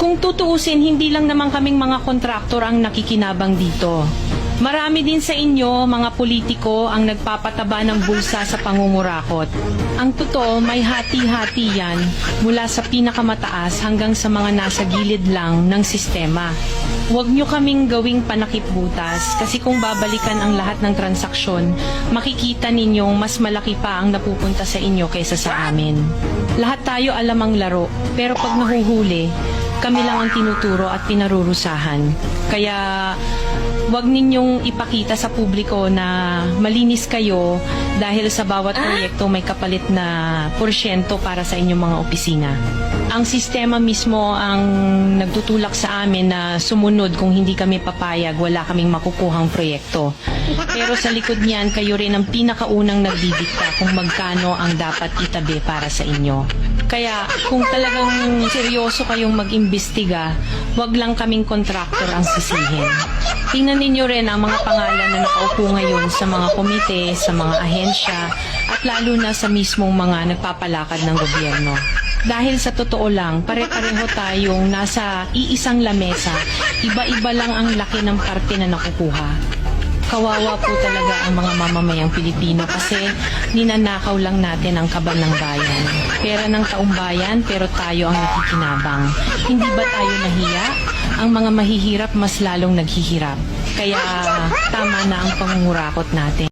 Kung tutuusin, hindi lang naman kaming mga kontraktor ang nakikinabang dito. Marami din sa inyo, mga politiko, ang nagpapataba ng bulsa sa pangungurakot. Ang totoo, may hati-hati yan mula sa pinakamataas hanggang sa mga nasa gilid lang ng sistema. Huwag nyo kaming gawing panakip butas kasi kung babalikan ang lahat ng transaksyon, makikita ninyong mas malaki pa ang napupunta sa inyo kaysa sa amin. Lahat tayo alam ang laro, pero pag nahuhuli, kami lang ang tinuturo at pinarurusahan. Kaya huwag ninyong ipakita sa publiko na malinis kayo dahil sa bawat proyekto may kapalit na porsyento para sa inyong mga opisina. Ang sistema mismo ang nagtutulak sa amin na sumunod kung hindi kami papayag, wala kaming makukuhang proyekto. Pero sa likod niyan, kayo rin ang pinakaunang nagdidikta kung magkano ang dapat itabi para sa inyo. Kaya kung talagang seryoso kayong mag-imbestiga, wag lang kaming kontraktor ang sisihin. Tingnan ninyo rin ang mga pangalan na nakaupo ngayon sa mga komite, sa mga ahensya, at lalo na sa mismong mga nagpapalakad ng gobyerno. Dahil sa totoo lang, pare-pareho tayong nasa iisang lamesa, iba-iba lang ang laki ng parte na nakukuha. Kawawa po talaga ang mga mamamayang Pilipino kasi ninanakaw lang natin ang kaban ng bayan. Pera ng taong bayan pero tayo ang nakikinabang. Hindi ba tayo nahiya? Ang mga mahihirap mas lalong naghihirap. Kaya tama na ang pangungurakot natin.